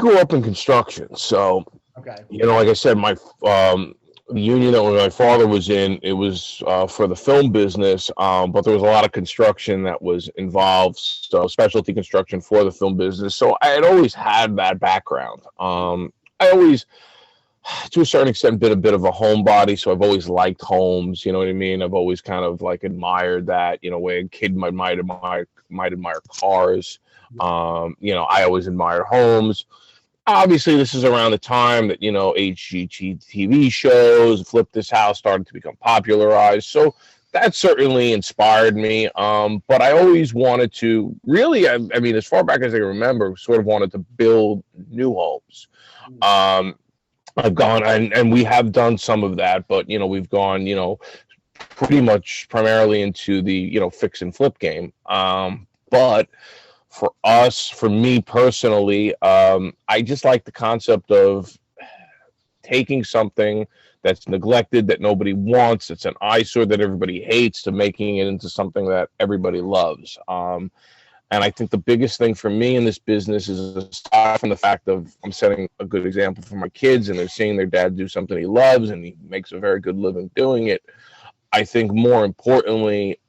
grew up in construction, so Okay. like I said, the union that my father was in, it was for the film business, but there was a lot of construction that was involved, so specialty construction for the film business. So I had always had that background. I always, to a certain extent, been a bit of a homebody, so I've always liked homes. You know what I mean? I've always kind of like admired that. Where a kid might admire cars. I always admired homes. Obviously, this is around the time that HGTV TV shows, Flip This House, started to become popularized. So that certainly inspired me. But I always wanted to really, I mean, as far back as I can remember, sort of wanted to build new homes. Um, I've gone and we have done some of that, but we've gone pretty much primarily into the fix and flip game. But for me personally, I just like the concept of taking something that's neglected, that nobody wants, it's an eyesore that everybody hates, to making it into something that everybody loves. And I think the biggest thing for me in this business is, aside from the fact of I'm setting a good example for my kids and they're seeing their dad do something he loves and he makes a very good living doing it, I think more importantly,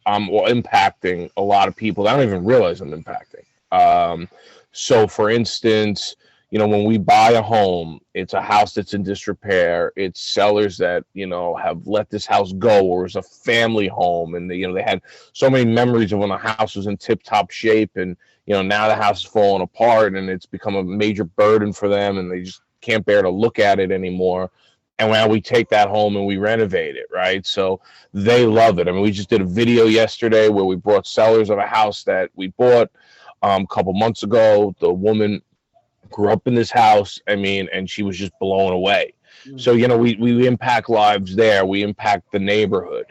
impacting a lot of people that I don't even realize I'm impacting. So, for instance, when we buy a home, it's a house that's in disrepair. It's sellers that have let this house go, or it's a family home, and they had so many memories of when the house was in tip-top shape, and now the house is falling apart, and it's become a major burden for them, and they just can't bear to look at it anymore. And now we take that home and we renovate it, right? So they love it. I mean, we just did a video yesterday where we brought sellers of a house that we bought a couple months ago. The woman grew up in this house, I mean, and she was just blown away. So, we impact lives there. We impact the neighborhood,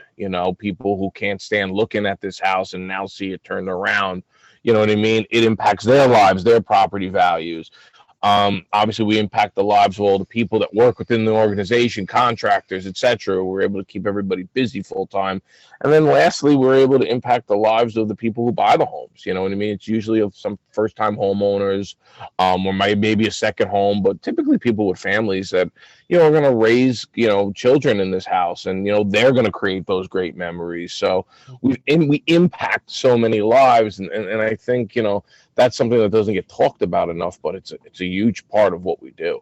people who can't stand looking at this house and now see it turned around. You know what I mean? It impacts their lives, their property values. Obviously, we impact the lives of all the people that work within the organization, contractors, etc. We're able to keep everybody busy full time. And then lastly, we're able to impact the lives of the people who buy the homes. You know what I mean? It's usually of some first time homeowners, or maybe a second home, but typically people with families that, are going to raise, children in this house, and, they're going to create those great memories. So we impact so many lives. And I think, that's something that doesn't get talked about enough, but it's a huge part of what we do.